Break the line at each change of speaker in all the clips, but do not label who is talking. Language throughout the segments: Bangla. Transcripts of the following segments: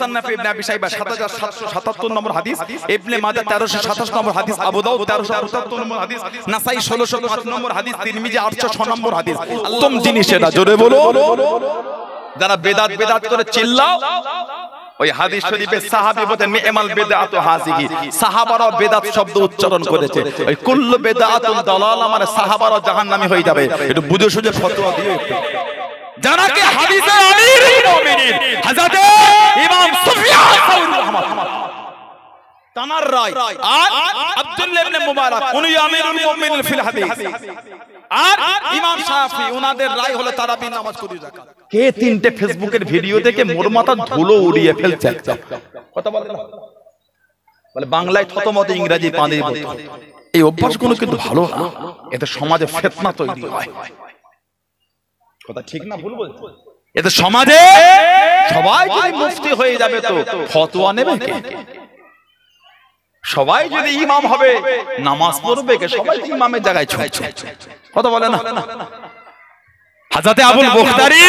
মুসান্নাফ ইবনে আবি শাইবা 7777 নম্বর হাদিস, ইবনে মাজাহ 1327 নম্বর হাদিস, আবু দাউদ 1378 নম্বর হাদিস, নাসাই 1605 নম্বর হাদিস, তিরমিজি 806 নম্বর হাদিস। উত্তম জিনিস এটা, জোরে বলো। যারা বেদাত করে চিল্লাও, ওই হাদিস শরীফে সাহাবী বলেন নি'মাল বিদআতু হাযিহি, সাহাবারা বেদাত শব্দ উচ্চারণ করেছে। ওই কুল্লু বিদআতুন দালালা মানে সাহাবারা জাহান্নামী হয়ে যাবে। একটু বুঝে সুঝে ফতোয়া দিও একটু। জানাকে হাদিসে আমিরুল মুমিনিন হযরত ইমাম সুফিয়ান সাউরি রাহমাতুল্লাহ তানার রায়, আর আব্দুল্লাহ ইবনে মুবারক উনি আমিরুল মুমিনিন ফিল হাদিস, আর ইমাম শাফি ওনাদের রায় হলো তারাবি নামাজ 20 রাকাত। কে তিনটে ফেসবুকের ভিডিও দেখে মোর মাথা ধুলো উড়িয়ে ফেলছে। কথা বলে না, বলে বাংলায় থতমত, ইংরেজি পাঁদে বলতে। এই অভ্যাসগুলো কিন্তু ভালো না, এতে সমাজে ফিতনা তৈরি হয়। কথা ঠিক না ভুল বলছি? এতে সমাজে সবাই যদি মুফতি হয়ে যাবে তো ফতোয়া নেবে কে? সবাই যদি ইমাম হবে নামাজ পড়বে কে? সবাই ইমামের জায়গায় ছুটছে। কথা বলে না। হযরতে আবুল বুখতারি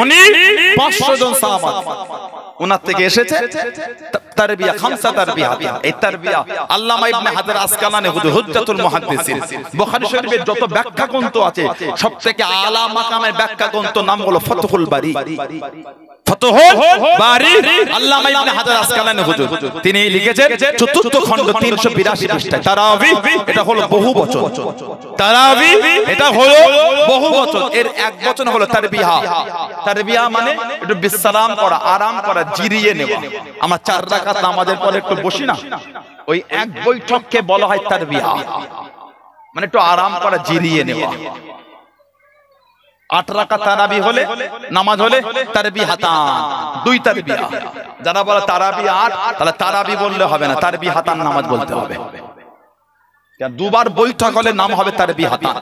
উনি 500 জন সাহাবা ওনার থেকে এসেছে তারবিয়া, খামসা তারবিয়া। এই তারবিয়া আল্লামা ইবনে হাজার আসকালানি হুজ্জাতুল মুহাদ্দিসিন, বুখারী শরীফের যত ব্যাখ্যা গ্রন্থ আছে সবথেকে আলা মাকামের ব্যাখ্যা গ্রন্থ নাম হলো ফাতহুল বারী। ফাতহুল বারী আল্লামা ইবনে হাজার আসকালানি হুজুর তিনি লিখেছেন চতুর্থ খণ্ড 382 পৃষ্ঠায়। তারাবি এটা হলো বহু বচন, তারাবি এটা হলো বহু বচন, এর এক বচন হলো তারবিয়া। তারবিয়া মানে একটু বিশ্রাম করা, আরাম করা, জিরিয়ে নেওয়া। আমরা 4 রাকাত নামাজের পরে একটু বসি না, ওই এক বৈঠককে বলা হয় তারবিয়া, মানে একটু আরাম করা, জিরিয়ে নেওয়া। 8 রাকাত তারাবি হলে নামাজ হলে তারবিহাতান, 2 তারবিয়া। যারা বলে তারাবি 8, তাহলে তারাবি বললে হবে না, তারবিহাতান নামাজ বলতে হবে। দুবার বৈঠক হলে নাম হবে তারবিহাতান,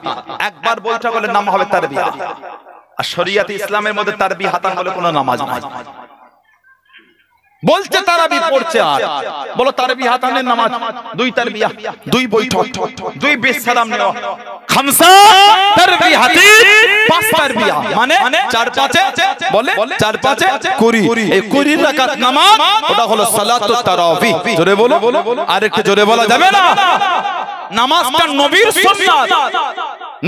একবার বৈঠক হলে নাম হবে তারবিয়া। আর শরিয়াতে ইসলামের মধ্যে তারবিহাতান বলে কোনো নামাজ নাই। বলছে তারাবি পড়ছে, আর বলো তারবিহাতানের নামাজ 2 তারবিয়া, 2 বৈঠক, 2 বিশ্রাম নেওয়া। খামসা তারবিহাতি 5 তারবিয়া মানে 4-5 বলে 4-5 20। এই 20 রাকাত নামাজ ওটা হলো সালাতুত তারাবিহ। জোরে বলো, আর একটু জোরে বলা যাবে না? নামাজটা নবীর সুন্নাত,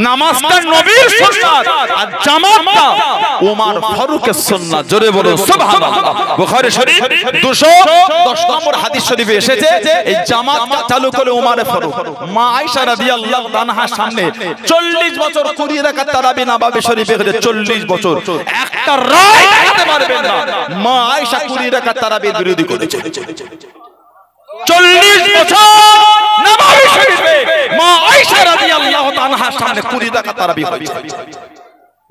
নামাজটা নবীর সুন্নাত, আর জামাতটা ওমর ফারুকের সুন্নাত। জোরে বলো সুবহানাল্লাহ। বুখারী শরীফ 210 নম্বর হাদিস শরীফে এসেছে এই জামাতটা চালু করে ওমর ফারুক। মা আয়েশা রাদিয়াল্লাহু তাআলার সামনে 40 বছর 20 রাকাত তারাবি নববী শরীফে হয়ে 40 বছর একটা রায় দিতে পারবেন না। মা আয়েশা 20 রাকাত তারাবির বিরোধী করেছে। 40 বছর নববী শরীফে মা আয়েশা রাদিয়াল্লাহু তাআলার সামনে 20 রাকাত তারাবি হয়েছে।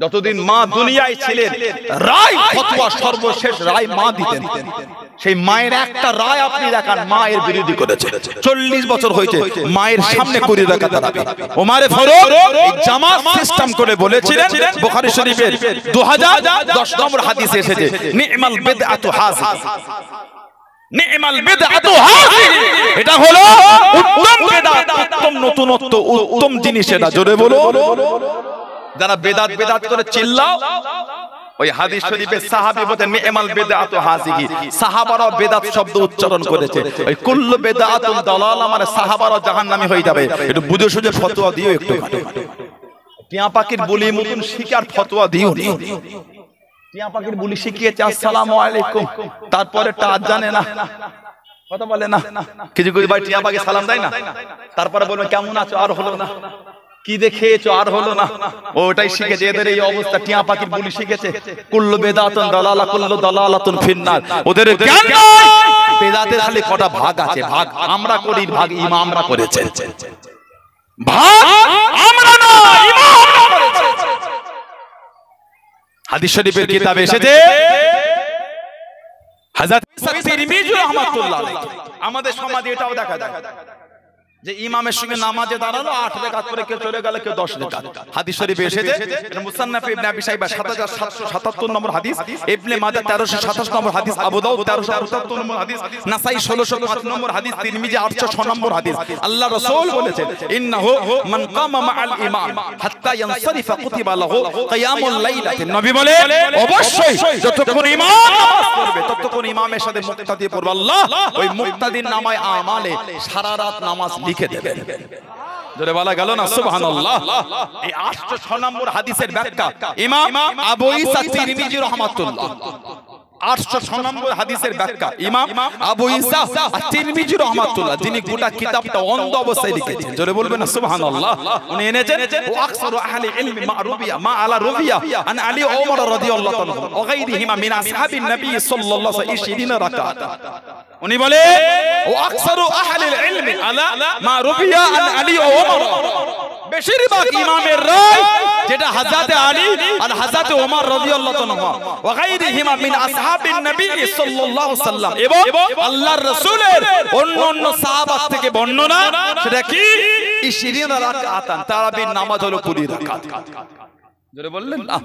যতদিন মা দুনিয়ায় ছিলেন রায় ফতোয়া সর্বশেষ রায় মা দিতেন। সেই মায়ের একটা রায় আপনি দেখান মায়ের বিরোধী করেছে। 40 বছর হয়েছে মায়ের সামনে 20 রাকাত তারাবি। ওমর ফারুক এই জামাত সিস্টেম করে বলেছিলেন, বুখারী শরীফের 2010 নম্বর হাদিসে এসেছে নি'মাল বিদআতু হাযিহি, নি'মাল বিদআতু হাযিহি, এটা হলো উত্তম বিদআত, উত্তম নতুনত্ব, উত্তম জিনিস এটা। জোরে বলো। যারা বেদাত করে চিল্লাও, ওই হাদিস শরীফে সাহাবী বলেন নি'মাল বিদআতু হাযিহি, সাহাবারা বেদাত শব্দ উচ্চারণ করেছে। ওই কুল্লু বিদআতুন দালালা মানে সাহাবারা জাহান্নামী হয়ে যাবে। একটু বুঝে সুঝে ফতোয়া দিও একটু। টিয়া পাখির বুলি মতন শিকার ফতোয়া দিও। টিয়া পাখির বুলি শিখিয়েছে আসসালামু আলাইকুম, তারপরে টাজ জানে না, কথা বলে না। কিছু ভাই টিয়া পাখি সালাম দেয় না, তারপরে বলবে কেমন আছো, আর হলো না। কি দেখেছো, আর হলো না। ওটাই শিখেছে। এদের এই অবস্থা, টিয়া পাখির বুলি শিখেছে কুল্লু বেদাতুন দালালা, কুল্লু দালালাতুন ফিন্নার। ওদের জ্ঞান নাই। বেদাতের খালি কটা ভাগ আছে, ভাগ আমরা করি, ভাগ ইমামরা করেছে। ভাগ আমরা না, ইমামরা করেছে। হাদিস শরীফের কিতাবে এসেছে হযরত তিরমিজি রাহমাতুল্লাহ আলাইহি, আমাদের সমাজে এটাও দেখা যায় যে ইমামের সঙ্গে নামাজে দাঁড়ালো 8 রাকাত করে কেউ চলে গেল কেউ 10 রাকাত হাদিস শরীফে এসেছে এটা মুসান্নাফ ইবনে আবি শাইবা 7777 নম্বর হাদিস ইবনে মাজাহ 1327 নম্বর হাদিস আবু দাউদ 1378 নম্বর হাদিস নাসাই 1605 নম্বর হাদিস তিরমিজি 806 নম্বর হাদিস আল্লাহ রাসূল বলেছেন ইন্নাহু মান কামা মাআল ইমাম হাত্তা ইয়ানসারিফা কুতিবা লাহু কিয়ামুল লাইলাতিন নবী বলে অবশ্যই যতক্ষণ ইমাম নামাজ পড়বে ততক্ষণ ইমামের সাথে মুক্তাদি পড়বে আল্লাহ ওই মুক্তাদির নামায় আমালে সারা রাত নামাজ লিখে দেবেন জোরে বলা গেল না সুবহানাল্লাহ এই 806 নম্বর হাদিসের ব্যাখ্যা ইমাম আবু ঈসা তিরমিজি রাহমাতুল্লাহ 806 নম্বর হাদিসের ব্যাখ্যা ইমাম আবু ঈসা তিরমিজি রাহমাতুল্লাহ যিনি গোটা কিতাবটা অন্ধ অবস্থায় লিখেছেন জোরে বলবেন না সুবহানাল্লাহ উনি এনেছেন ও আকসারু আহলি ইলমি মা'রুবিয়া মা আলা রুবিয়া আন আলী ওমর রাদিয়াল্লাহু তাআলা ওয়া গায়রিহিমা মিন আসহাবিন নবী সাল্লাল্লাহু আলাইহি ওয়াসাল্লাম 20 রাকাত উনি বলে ও আকসারু আহলি ইলমি আলা মা রুবিয়া আন আলী ওমর বেশিরভাগ ইমামের রায় যেটা হযরত আলী আর হযরত ওমর রাদিয়াল্লাহু তাআলা ওয়া গায়রিহিমা মিন আসহাবিন নবী সাল্লাল্লাহু আলাইহি ওয়াসাল্লাম এবং আল্লাহর রাসূলের অন্যান্য সাহাবা থেকে বর্ণনা সেটা কি 20 রাকাত তারাবির নামাজ হলো 20 রাকাত জোরে বললেন না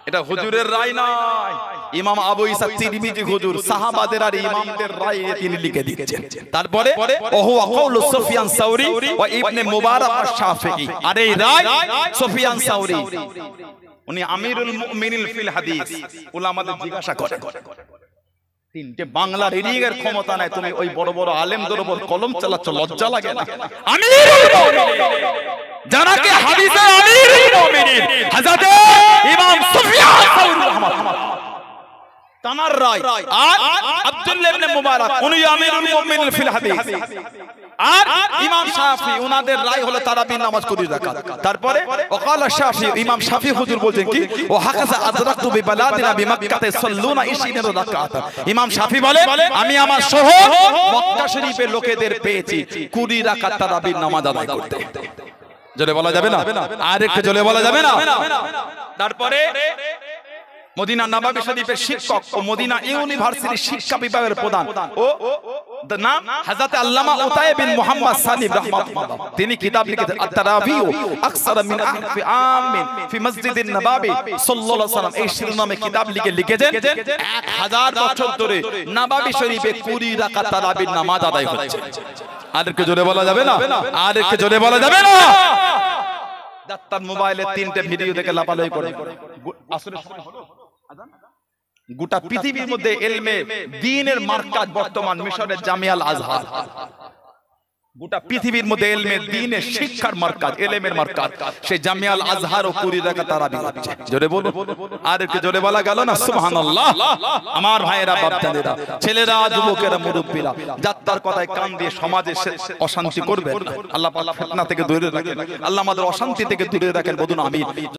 এটা হুজুরের রায় নয় ইমাম আবু ঈসা তিরমিজি হুজুর সাহাবাদের আর ইমামদের রায় তিনি লিখে দিয়েছেন তারপরে ওহু কাউলু সুফিয়ান সাউরি ওয়া ইবনে মুবারাক আশ-শাফিঈ আর এই রায় সুফিয়ান সাউরি উনি আমিরুল মুমিনিন ফিল হাদিস উলামাদের জিজ্ঞাসা করে তিনটে বাংলা রিডিং এর ক্ষমতা নাই তুমি ওই বড় বড় আলেমদের উপর কলম চালাচ্ছ লজ্জা লাগে না আমিরুল মুমিনিন যারাকে হাদিসের আমিরুল মুমিনিন হযরত ইমাম সুফিয়ান সাউরি রাহমাতুল্লাহ তানার রায় আর আব্দুল্লাহ ইবনে মুবারাক উনি আমিরুল মুমিনিন ফিল হাদিস আর ইমাম শাফি উনাদের রায় হলো তারাবির নামাজ 20 রাকাত তারপরে ওয়াকালা শাফি ইমাম শাফি হুজুর বলছেন কি ও হাকাযা আদরাকতু বিবালাদিনা বিমক্কাতে সাল্লুনা 20 রাকাত ইমাম শাফি বলে আমি আমার শহর মক্কা শরীফের লোকেদের পেয়েছি 20 রাকাত তারাবির নামাজ আদায় করতে জোরে বলা যাবে না আর একটু জোরে বলা যাবে না তারপরে মদিনা নববী শরীফের শিক্ষক ও মদিনা ইউনিভার্সিটির শিক্ষা বিভাগের প্রধান ও নাম হযরত আল্লামা উতাই বিন মুহাম্মদ সালিম রাহমাতুল্লাহ তিনি কিতাব লিখেছেন আত-তারাবিহ আকসার মিন আহফি আমিন ফি মসজিদিন নববী সাল্লাল্লাহু আলাইহি ওয়াসাল্লাম এই শিরোনামে কিতাব লিখেছেন 1000 বছর ধরে নববী শরীফে 20 রাকাত তারাবির নামাজ আদায় হচ্ছে আর একটু জোরে বলা যাবে না আর একটু জোরে বলা যাবে না ডাক্তার মোবাইলে 3টে ভিডিও দেখে লাপালাই করে আসলে গোটা পৃথিবীর মধ্যে ইলমে দ্বীনের মার্কাজ বর্তমান মিশরের জামিয়াল আজহার গোটা পৃথিবীর মধ্যে ইলমে দ্বীনের শিক্ষার মার্কাজ ইলমের মার্কাজ সেই জামিয়াল আজহার ও 20 রাকাত তারাবি হচ্ছে জোরে বলো আর একটু জোরে বলা গেল না সুবহানাল্লাহ আমার ভাইয়েরা বাপজানেরা ছেলেরা যুবকেরা মুরব্বিরা যাত্রার কথায় কান দিয়ে সমাজে অশান্তি করবে আল্লাহ পাক ফিতনা থেকে দূরে রাখেন আল্লাহ আমাদের অশান্তি থেকে দূরে রাখেন বলুন আমিন।